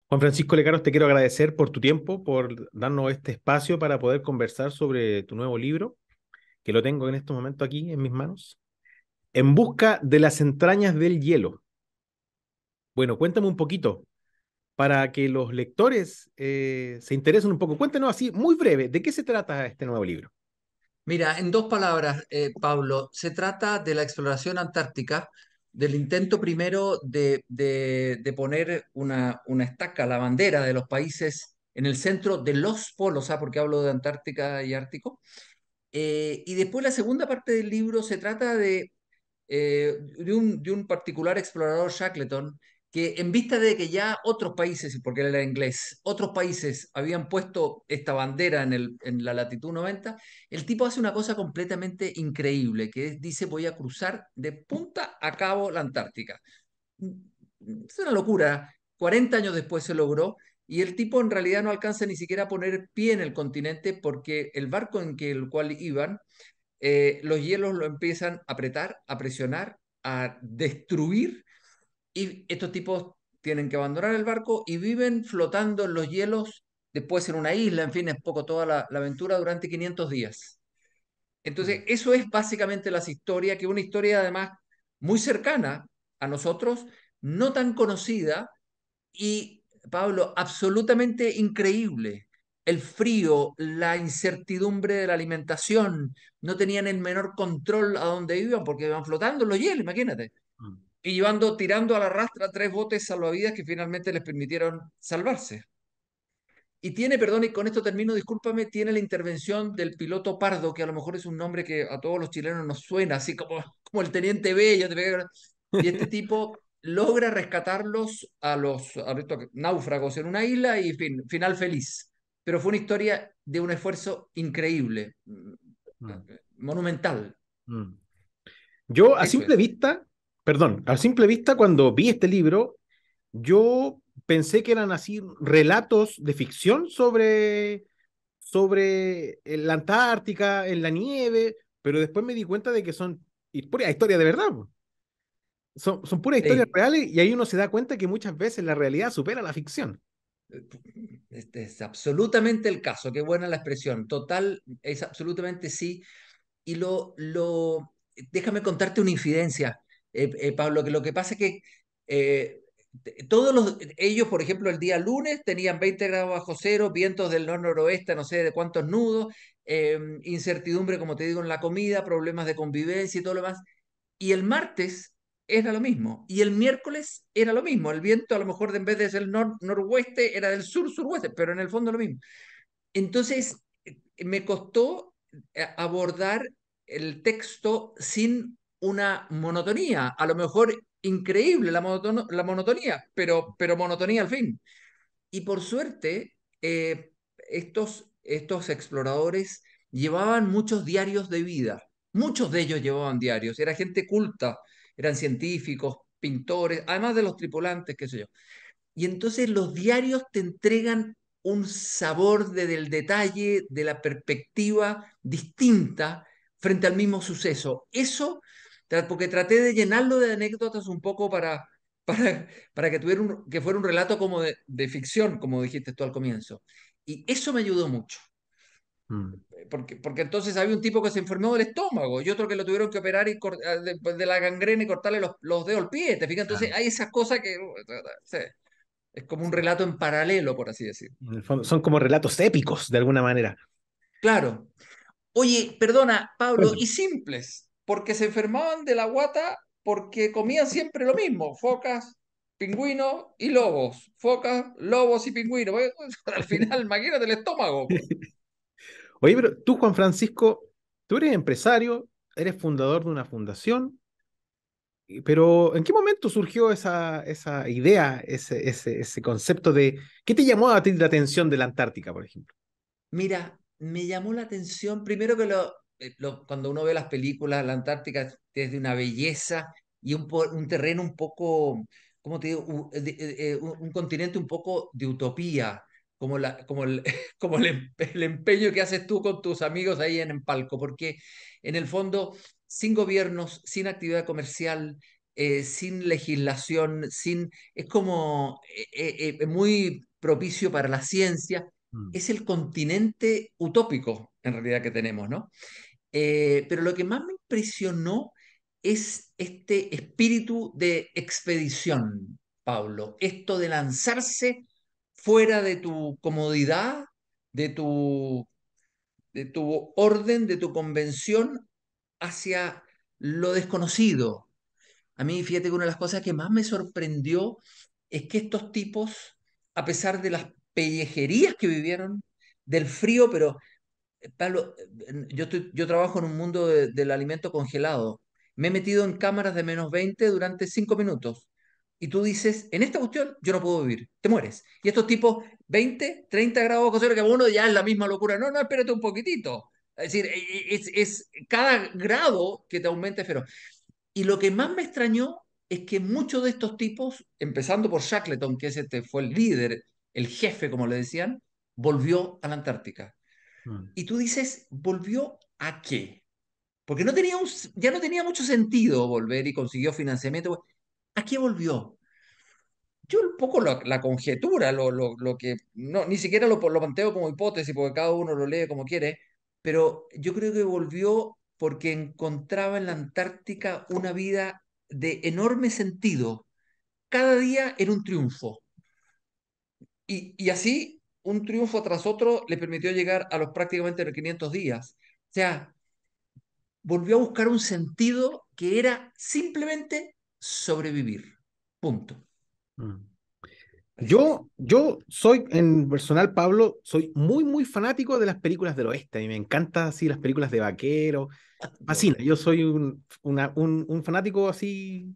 Juan Francisco Lecaros, te quiero agradecer por tu tiempo, por darnos este espacio para poder conversar sobre tu nuevo libro, que lo tengo en este momento aquí en mis manos. En busca de las entrañas del hielo. Bueno, cuéntame un poquito para que los lectores se interesen un poco. Cuéntanos así, muy breve, ¿de qué se trata este nuevo libro? Mira, en dos palabras, Pablo, se trata de la exploración antártica, del intento primero de poner una estaca, la bandera de los países en el centro de los polos, ¿ah? Porque hablo de Antártica y Ártico. Y después la segunda parte del libro se trata de un particular explorador, Shackleton, que en vista de que ya otros países, porque él era inglés, otros países habían puesto esta bandera en la latitud 90, el tipo hace una cosa completamente increíble, dice voy a cruzar de punta a cabo la Antártica. Es una locura. 40 años después se logró y el tipo en realidad no alcanza ni siquiera a poner pie en el continente porque el barco el cual iban los hielos lo empiezan a apretar, a presionar, a destruir y estos tipos tienen que abandonar el barco y viven flotando en los hielos, después en una isla, en fin, es poco toda la aventura durante 500 días. Entonces, eso es básicamente la historia, que es una historia además muy cercana a nosotros, no tan conocida, y, Pablo, absolutamente increíble. El frío, la incertidumbre de la alimentación, no tenían el menor control a dónde iban porque iban flotando en los hielos, imagínate. Mm. Y llevando, tirando a la rastra tres botes salvavidas que finalmente les permitieron salvarse. Y tiene, perdón, y con esto termino, discúlpame, tiene la intervención del piloto Pardo, que a lo mejor es un nombre que a todos los chilenos nos suena, así como el Teniente Bello. Y este tipo logra rescatarlos a estos náufragos en una isla y fin, final feliz. Pero fue una historia de un esfuerzo increíble, Mm. monumental. Mm. Yo a Eso simple es. vista, perdón, a simple vista cuando vi este libro, yo pensé que eran así relatos de ficción sobre la Antártica, en la nieve, pero después me di cuenta de que son puras historias de verdad, po. Son puras historias Sí. reales y ahí uno se da cuenta que muchas veces la realidad supera la ficción. Este es absolutamente el caso, qué buena la expresión. Total, es absolutamente sí. Y déjame contarte una infidencia, Pablo, que lo que pasa es que eh, ellos, por ejemplo, el día lunes tenían 20 grados bajo cero, vientos del noroeste, no sé de cuántos nudos, incertidumbre, como te digo, en la comida, problemas de convivencia y todo lo demás. Y el martes era lo mismo. Y el miércoles era lo mismo. El viento a lo mejor en vez de ser noroeste era del sur-suroeste, pero en el fondo lo mismo. Entonces, me costó abordar el texto sin una monotonía. A lo mejor increíble la monotonía, pero monotonía al fin. Y por suerte, estos exploradores llevaban muchos diarios de vida. Muchos de ellos llevaban diarios. Era gente culta, eran científicos, pintores, además de los tripulantes, qué sé yo. Y entonces los diarios te entregan un sabor del detalle, de la perspectiva distinta frente al mismo suceso. Eso, porque traté de llenarlo de anécdotas un poco para que fuera un relato como de ficción, como dijiste tú al comienzo. Y eso me ayudó mucho. Mm. Porque entonces había un tipo que se enfermó del estómago y otro que lo tuvieron que operar de la gangrena y cortarle los dedos al pie. ¿Te fijas? Entonces Claro. hay esas cosas que sí, es como un relato en paralelo, por así decir. En el fondo, son como relatos épicos, de alguna manera. Claro. Oye, perdona, Pablo, y Cuéntame. simples, porque se enfermaban de la guata porque comían siempre lo mismo, focas, pingüinos y lobos, focas, lobos y pingüinos. Al final, imagínate el estómago. Oye, pero tú, Juan Francisco, tú eres empresario, eres fundador de una fundación, pero ¿en qué momento surgió esa idea, ese concepto de... ¿Qué te llamó a ti la atención de la Antártica, por ejemplo? Mira, me llamó la atención, primero que cuando uno ve las películas, la Antártica es de una belleza y un terreno un poco, ¿cómo te digo? Un continente un poco de utopía, como el empeño que haces tú con tus amigos ahí en Empalco, porque en el fondo, sin gobiernos, sin actividad comercial, sin legislación, es como muy propicio para la ciencia. Mm, Es el continente utópico, en realidad, que tenemos, ¿no? Pero lo que más me impresionó es este espíritu de expedición, Pablo. Esto de lanzarse fuera de tu comodidad, de tu, de tu orden, de tu convención, hacia lo desconocido. A mí, fíjate que una de las cosas que más me sorprendió es que estos tipos, a pesar de las pellejerías que vivieron, del frío, pero Pablo, yo trabajo en un mundo del alimento congelado. Me he metido en cámaras de -20 durante 5 minutos. Y tú dices, en esta cuestión yo no puedo vivir, te mueres. Y estos tipos, 20, 30 grados bajo cero, que para uno ya es la misma locura. No, no, espérate un poquitito. Es decir, es cada grado que te aumenta es feroz. Y lo que más me extrañó es que muchos de estos tipos, empezando por Shackleton, que ese fue el líder, el jefe, como le decían, volvió a la Antártica. mm, Y tú dices, ¿volvió a qué? Porque ya no tenía mucho sentido volver y consiguió financiamiento. ¿A qué volvió? Yo un poco la conjetura, lo que no, ni siquiera lo planteo como hipótesis, porque cada uno lo lee como quiere, pero yo creo que volvió porque encontraba en la Antártica una vida de enorme sentido. Cada día era un triunfo. Y así, un triunfo tras otro le permitió llegar a los prácticamente los 500 días. O sea, volvió a buscar un sentido que era simplemente sobrevivir. Punto. mm. Así es. Yo soy, en personal, Pablo, soy muy, muy fanático de las películas del oeste. Y me encantan así las películas de vaqueros. Fascina. Yo, Yo soy un fanático así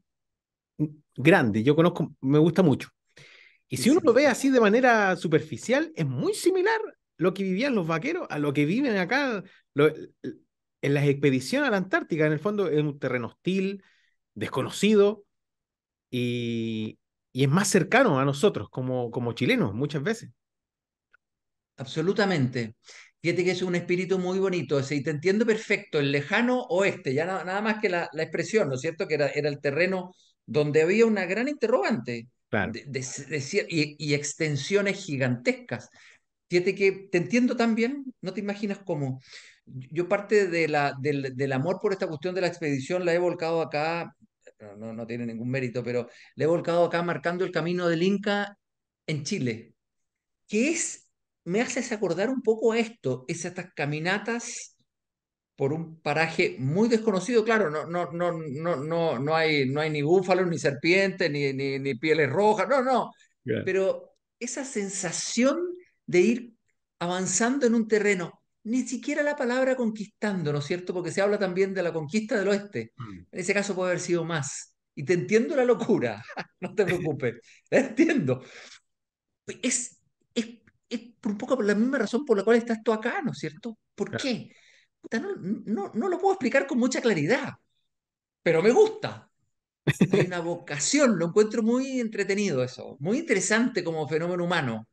grande. Yo conozco, me gusta mucho. Y sí, si uno sí, lo ve sí. así de manera superficial, es muy similar lo que vivían los vaqueros a lo que viven acá en las expediciones a la Antártica. En el fondo es un terreno hostil, desconocido y, y es más cercano a nosotros como chilenos muchas veces. Absolutamente. Fíjate que es un espíritu muy bonito ese, y te entiendo perfecto, el lejano oeste, ya nada más que la expresión, ¿no es cierto? Que era el terreno donde había una gran interrogante Claro. y extensiones gigantescas. Fíjate que te entiendo tan bien, no te imaginas cómo. Yo parte del amor por esta cuestión de la expedición la he volcado acá, no tiene ningún mérito, pero la he volcado acá marcando el camino del Inca en Chile, que me haces acordar un poco a esto, es estas caminatas por un paraje muy desconocido. Claro, no hay ni búfalos, ni serpientes, ni pieles rojas, no, no, Claro. pero esa sensación de ir avanzando en un terreno, ni siquiera la palabra conquistando, ¿no es cierto? Porque se habla también de la conquista del oeste. Mm. En ese caso puede haber sido más. Y te entiendo la locura, no te preocupes, la entiendo. Es, es, es por un poco por la misma razón por la cual estás tú acá, ¿no es cierto? ¿Por Claro. qué? Puta, no lo puedo explicar con mucha claridad, pero me gusta. Hay una vocación, lo encuentro muy entretenido eso, muy interesante como fenómeno humano.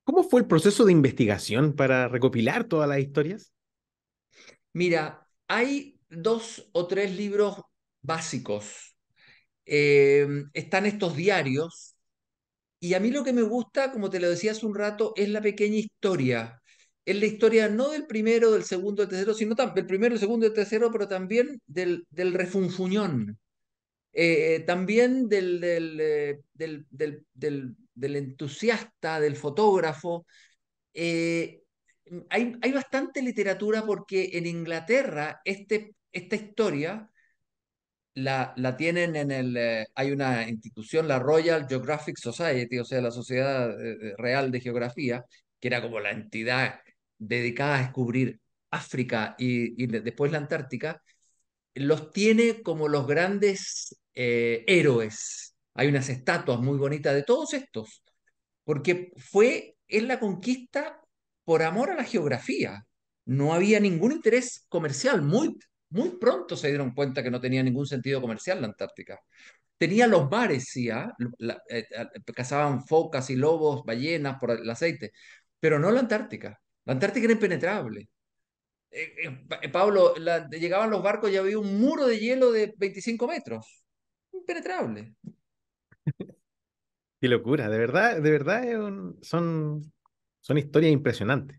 ¿Cómo fue el proceso de investigación para recopilar todas las historias? Mira, hay 2 o 3 libros básicos. Están estos diarios, y a mí lo que me gusta, como te lo decía hace un rato, es la pequeña historia. Es la historia no del primero, del segundo, del tercero, sino del primero, el segundo y el tercero, pero también del refunfuñón. También del entusiasta, del fotógrafo. Eh, hay bastante literatura porque en Inglaterra esta historia la tienen hay una institución, la Royal Geographic Society, o sea, la Sociedad Real de Geografía, que era como la entidad dedicada a descubrir África y después la Antártica, los tiene como los grandes héroes. Hay unas estatuas muy bonitas de todos estos, porque es la conquista por amor a la geografía. No había ningún interés comercial. Muy pronto se dieron cuenta que no tenía ningún sentido comercial la Antártica. Tenía los mares, sí, ¿ah? Cazaban focas y lobos, ballenas por el aceite, pero no la Antártica. La Antártica era impenetrable. Pablo, llegaban los barcos y había un muro de hielo de 25 metros. impenetrable. Qué locura, de verdad son historias impresionantes.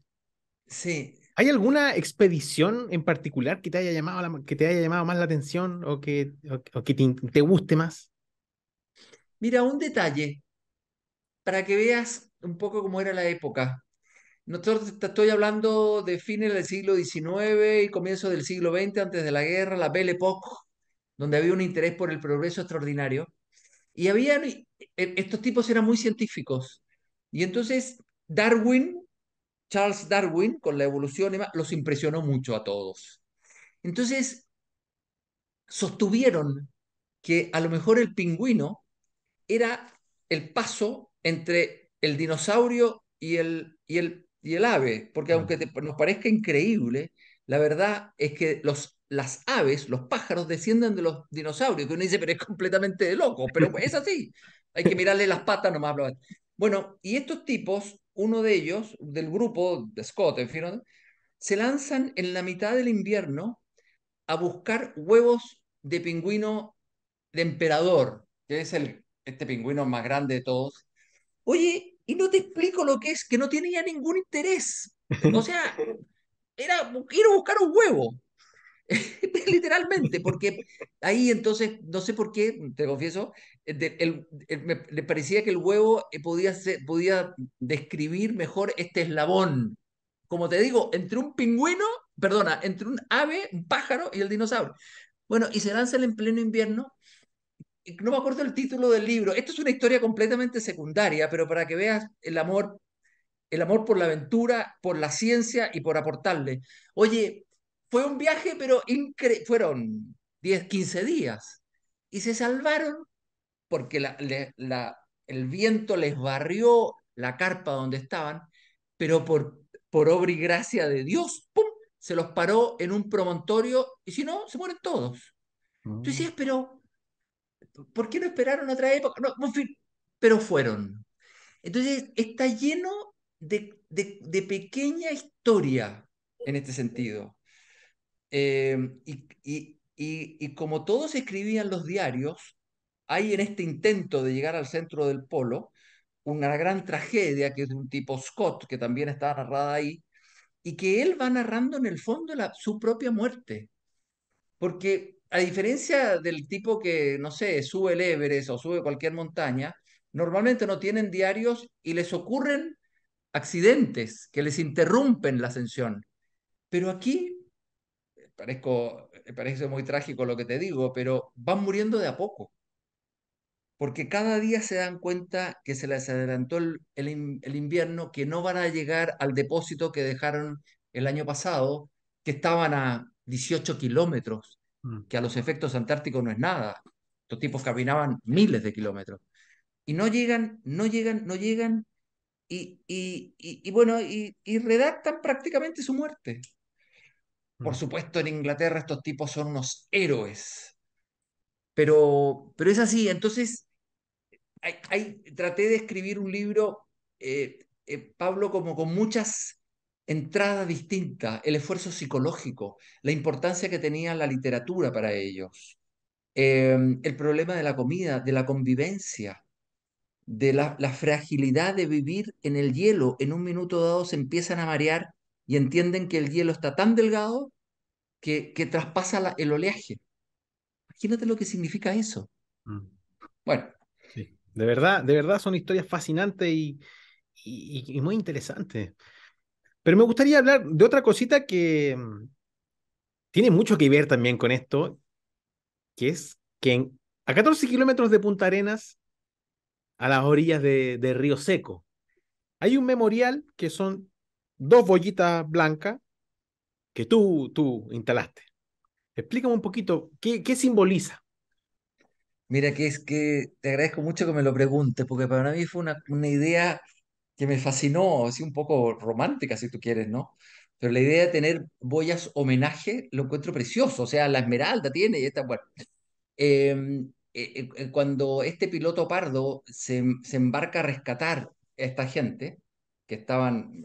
Sí. ¿Hay alguna expedición en particular que te haya llamado, que te haya llamado más la atención o que te guste más? Mira, un detalle, para que veas un poco cómo era la época. Nosotros te estoy hablando de fines del siglo XIX y comienzo del siglo XX, antes de la guerra, la Belle Époque, donde había un interés por el progreso extraordinario. Y estos tipos eran muy científicos. Y entonces Darwin, Charles Darwin, con la evolución y los impresionó mucho a todos. Entonces sostuvieron que a lo mejor el pingüino era el paso entre el dinosaurio y el ave, porque aunque nos parezca increíble, la verdad es que las aves, los pájaros, descienden de los dinosaurios, que uno dice, pero es completamente de loco, pero es así, hay que mirarle las patas nomás. Bueno, y estos tipos, uno de ellos, del grupo de Scott, en fin, ¿no? Se lanzan en la mitad del invierno a buscar huevos de pingüino de emperador, que es este pingüino más grande de todos. Oye, y no te explico lo que es, que no tenía ningún interés. O sea, era ir a buscar un huevo, literalmente, porque ahí entonces, no sé por qué, te confieso, le parecía que el huevo podía describir mejor este eslabón. Como te digo, entre un pingüino, perdona, entre un ave, un pájaro y el dinosaurio. Bueno, y se lanzan en pleno invierno, no me acuerdo el título del libro. Esto es una historia completamente secundaria, pero para que veas el amor por la aventura, por la ciencia y por aportarle. Oye, fue un viaje, pero fueron 10 15 días. Y se salvaron porque el viento les barrió la carpa donde estaban, pero por obra y gracia de Dios, ¡pum! Se los paró en un promontorio y si no, se mueren todos. Tú Mm, decías, pero ¿por qué no esperaron otra época? No, en fin, pero fueron. Entonces, está lleno de pequeña historia en este sentido. Y como todos escribían los diarios, hay en este intento de llegar al centro del polo una gran tragedia que es de un tipo Scott, que también está narrada ahí, y que él va narrando en el fondo su propia muerte. Porque a diferencia del tipo que, no sé, sube el Everest o sube cualquier montaña, normalmente no tienen diarios y les ocurren accidentes que les interrumpen la ascensión. Pero aquí, parece muy trágico lo que te digo, pero van muriendo de a poco, porque cada día se dan cuenta que se les adelantó el invierno, que no van a llegar al depósito que dejaron el año pasado, que estaban a 18 kilómetros, mm, que a los efectos antárticos no es nada. Estos tipos caminaban miles de kilómetros. Y no llegan, no llegan, no llegan, y bueno, y redactan prácticamente su muerte. Por mm, supuesto, en Inglaterra estos tipos son unos héroes, pero es así. Entonces, traté de escribir un libro, Pablo, como con muchas entradas distintas, el esfuerzo psicológico, la importancia que tenía la literatura para ellos, el problema de la comida, de la convivencia, de la fragilidad de vivir en el hielo. En un minuto dado se empiezan a marear y entienden que el hielo está tan delgado que traspasa el oleaje. Imagínate lo que significa eso. mm. Bueno, Sí. De verdad son historias fascinantes y muy interesantes. Pero me gustaría hablar de otra cosita que tiene mucho que ver también con esto, que es que a 14 kilómetros de Punta Arenas, a las orillas de Río Seco, hay un memorial que son dos bollitas blancas que tú instalaste. Explícame un poquito, qué simboliza? mira que es que te agradezco mucho que me lo preguntes, porque para mí fue una idea que me fascinó, así un poco romántica si tú quieres, ¿no? Pero la idea de tener boyas homenaje lo encuentro precioso, o sea, la Esmeralda tiene y esta, bueno. Cuando este piloto pardo se embarca a rescatar a esta gente, que estaban,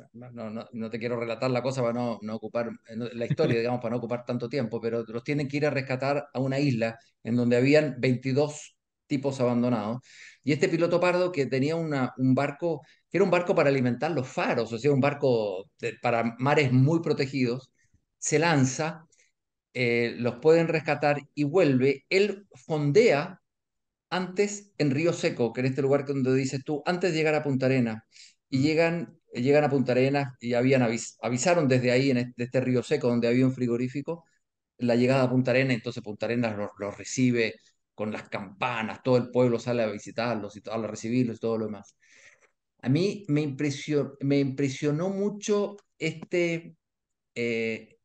no te quiero relatar la cosa para no ocupar la historia, digamos, para no ocupar tanto tiempo, pero los tienen que ir a rescatar a una isla en donde habían 22 tipos abandonados. Y este piloto pardo que tenía un barco, que era un barco para alimentar los faros, o sea, un barco para mares muy protegidos, se lanza, los pueden rescatar y vuelve. Él fondea antes en Río Seco, que en este lugar donde dices tú, antes de llegar a Punta Arenas. Y Mm. llegan a Punta Arenas y avisaron desde ahí, de este Río Seco, donde había un frigorífico, la llegada a Punta Arenas. Entonces Punta Arenas los recibe con las campanas, todo el pueblo sale a visitarlos y todo, a recibirlos y todo lo demás. A mí me impresionó mucho eh,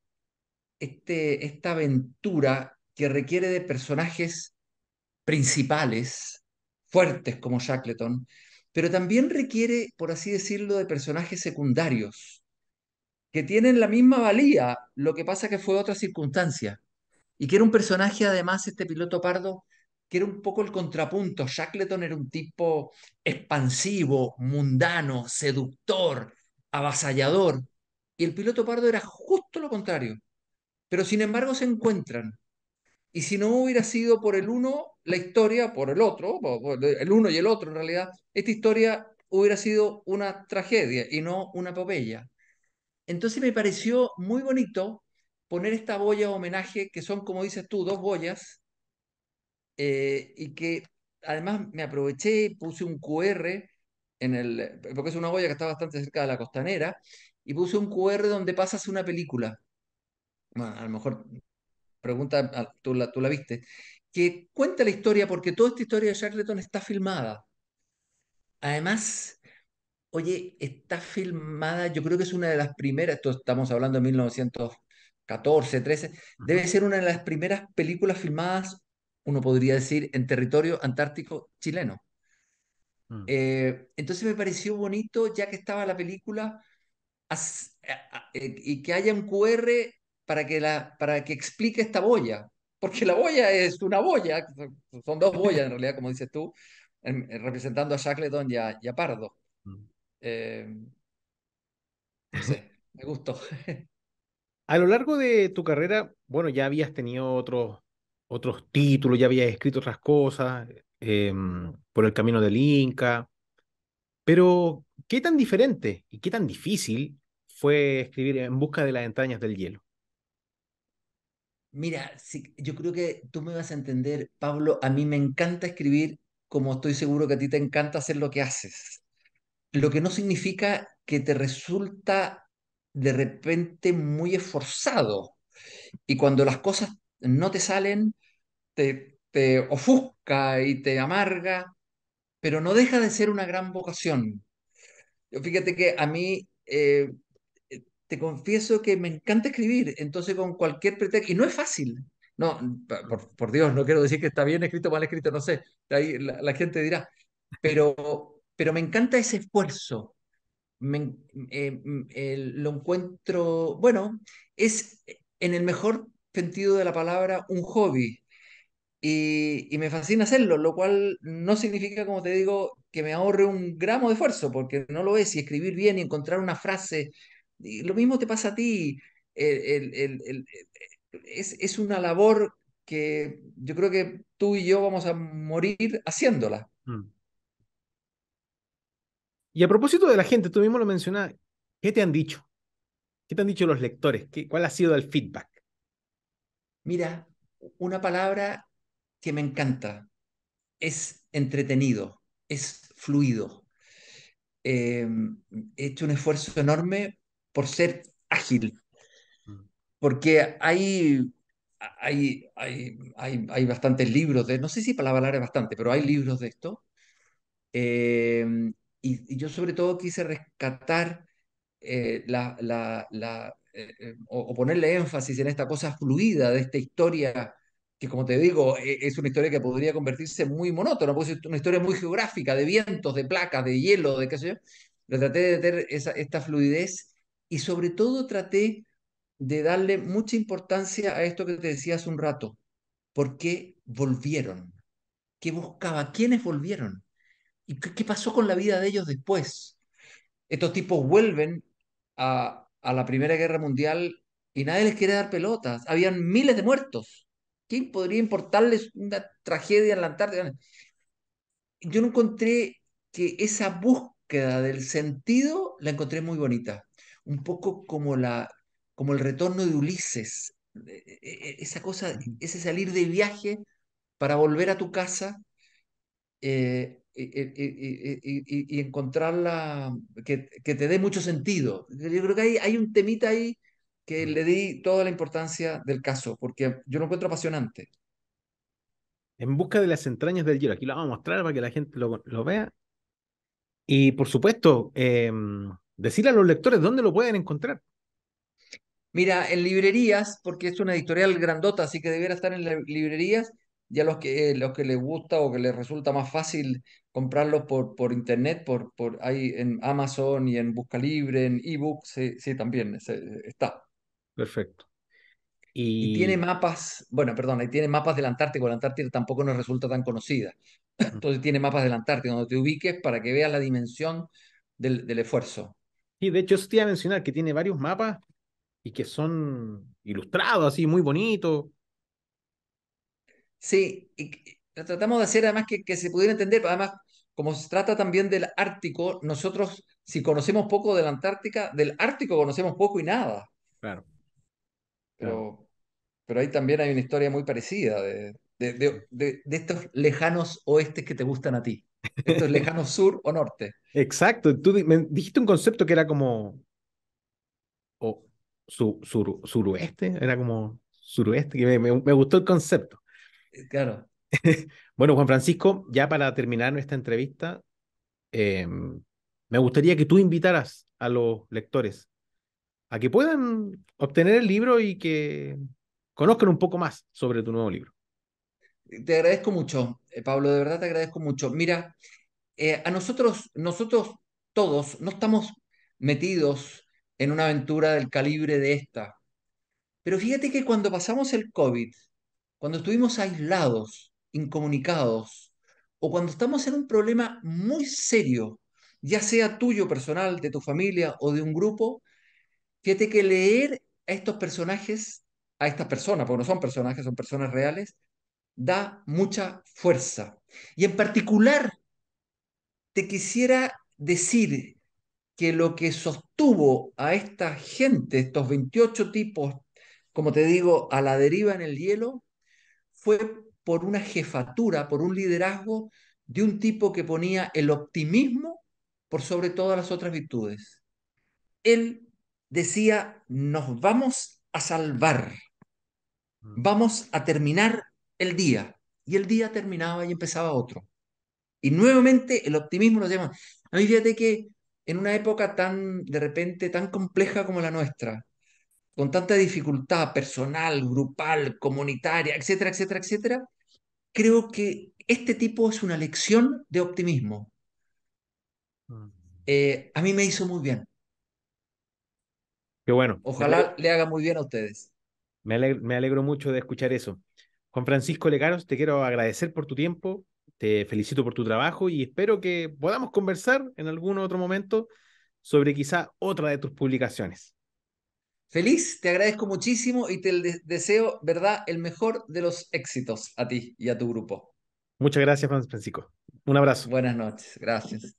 esta aventura que requiere de personajes principales, fuertes como Shackleton, pero también requiere, por así decirlo, de personajes secundarios, que tienen la misma valía, lo que pasa que fue otra circunstancia. Y que era un personaje, además, este piloto pardo, que era un poco el contrapunto. Shackleton era un tipo expansivo, mundano, seductor, avasallador, y el piloto pardo era justo lo contrario. Pero sin embargo se encuentran. Y si no hubiera sido por el uno, la historia, por el otro, el uno y el otro en realidad, esta historia hubiera sido una tragedia y no una epopeya. Entonces me pareció muy bonito poner esta boya homenaje, que son, como dices tú, dos boyas, y que además me aproveché y puse un QR porque es una boya que está bastante cerca de la costanera, y puse un QR donde pasas una película. Bueno, a lo mejor pregunta, tú la viste, que cuenta la historia, porque toda esta historia de Shackleton está filmada. Además, oye, está filmada, yo creo que es una de las primeras, esto estamos hablando de 1914, 13, Ujú. debe ser una de las primeras películas filmadas, uno podría decir, en territorio antártico chileno. Mm. Entonces me pareció bonito, ya que estaba la película, y que haya un QR para que explique esta boya, porque la boya es una boya, son dos boyas en realidad, como dices tú, representando a Shackleton y a Pardo. Mm. Eh, no sé, me gustó. A lo largo de tu carrera, bueno, ya habías tenido otros títulos, ya habías escrito otras cosas, por el camino del Inca, pero ¿qué tan diferente y qué tan difícil fue escribir En busca de las entrañas del hielo? Mira, sí, yo creo que tú me vas a entender, Pablo, a mí me encanta escribir como estoy seguro que a ti te encanta hacer lo que haces. Lo que no significa que te resulta de repente muy esforzado. Y cuando las cosas no te salen, te ofusca y te amarga, pero no deja de ser una gran vocación. Fíjate que a mí, te confieso que me encanta escribir, entonces con cualquier pretexto, y no es fácil. No, por Dios, no quiero decir que está bien escrito o mal escrito, no sé, ahí la gente dirá, pero me encanta ese esfuerzo. me, lo encuentro, bueno, es en el mejor sentido de la palabra un hobby y me fascina hacerlo, lo cual no significa, como te digo, que me ahorre un gramo de esfuerzo, porque no lo es, y escribir bien y encontrar una frase, y lo mismo te pasa a ti, es una labor que yo creo que tú y yo vamos a morir haciéndola. Mm. Y a propósito de la gente, tú mismo lo mencionas, ¿qué te han dicho? ¿Qué te han dicho los lectores? ¿Cuál ha sido el feedback? Mira, una palabra que me encanta, es entretenido, es fluido. Eh, He hecho un esfuerzo enorme por ser ágil, Mm. porque hay bastantes libros no sé si para hablar es bastante, pero hay libros de esto. Eh, y yo sobre todo quise rescatar, o ponerle énfasis en esta cosa fluida de esta historia, que como te digo, es una historia que podría convertirse muy monótona, porque es una historia muy geográfica, de vientos, de placas, de hielo, de qué sé yo. Pero traté de tener esta fluidez y sobre todo traté de darle mucha importancia a esto que te decía hace un rato. ¿Por qué volvieron? ¿Qué buscaba? ¿Quiénes volvieron? ¿Y qué pasó con la vida de ellos después? Estos tipos vuelven a la Primera Guerra Mundial y nadie les quiere dar pelotas. Habían miles de muertos. ¿Quién podría importarles una tragedia en la Antártida? yo no encontré que esa búsqueda del sentido la encontré muy bonita. Un poco como el retorno de Ulises. Esa cosa, Ujú. ese salir de viaje para volver a tu casa y encontrarla, que te dé mucho sentido. Yo creo que hay un temita ahí que Mm. le di toda la importancia del caso, porque yo lo encuentro apasionante. En busca de las entrañas del hielo. Aquí lo vamos a mostrar para que la gente lo vea. Y por supuesto, decirle a los lectores dónde lo pueden encontrar. Mira, en librerías, porque es una editorial grandota, así que debiera estar en las librerías, ya los que les gusta o que les resulta más fácil comprarlos por internet, ahí en Amazon y en Buscalibre, en ebook, sí, sí, también está. Perfecto. Y tiene Y mapas, bueno, perdón, ahí tiene mapas del Antártico, la Antártida tampoco nos resulta tan conocida. Entonces tiene mapas del Antártico, donde te ubiques para que veas la dimensión del esfuerzo. sí, de hecho, eso te iba a mencionar que tiene varios mapas y que son ilustrados, así, muy bonitos. Sí, tratamos de hacer además que se pudiera entender, además, como se trata también del Ártico, nosotros, si conocemos poco de la Antártica, del Ártico conocemos poco y nada, Claro, claro. pero, pero ahí también hay una historia muy parecida de estos lejanos oestes que te gustan a ti, estos lejanos sur o norte. Exacto. Me dijiste un concepto que era como o, suroeste, era como suroeste, que me gustó el concepto. Claro. Bueno, Juan Francisco, ya para terminar nuestra entrevista, eh, me gustaría que tú invitaras a los lectores a que puedan obtener el libro y que conozcan un poco más sobre tu nuevo libro. Te agradezco mucho, Pablo, de verdad te agradezco mucho. Mira, a nosotros todos no estamos metidos en una aventura del calibre de esta, pero fíjate que cuando pasamos el COVID, cuando estuvimos aislados, incomunicados, o cuando estamos en un problema muy serio, ya sea tuyo personal, de tu familia o de un grupo, fíjate que leer a estos personajes, a estas personas, porque no son personajes, son personas reales, da mucha fuerza. Y en particular, te quisiera decir que lo que sostuvo a esta gente, estos 28 tipos, como te digo, a la deriva en el hielo, fue por una jefatura, por un liderazgo de un tipo que ponía el optimismo por sobre todas las otras virtudes. Él decía, nos vamos a salvar, Mm. vamos a terminar el día. Y el día terminaba y empezaba otro. Y nuevamente el optimismo nos llama. A mí fíjate que en una época tan, de repente, tan compleja como la nuestra, con tanta dificultad personal, grupal, comunitaria, etcétera, etcétera, etcétera, creo que este tipo es una lección de optimismo. Mm. A mí me hizo muy bien. Qué bueno, Ojalá le haga muy bien a ustedes. me alegro mucho de escuchar eso. Juan Francisco Lecaros, te quiero agradecer por tu tiempo, te felicito por tu trabajo y espero que podamos conversar en algún otro momento sobre quizá otra de tus publicaciones. Feliz, te agradezco muchísimo y deseo, ¿verdad?, el mejor de los éxitos a ti y a tu grupo. Muchas gracias, Juan Francisco. Un abrazo. Buenas noches, gracias.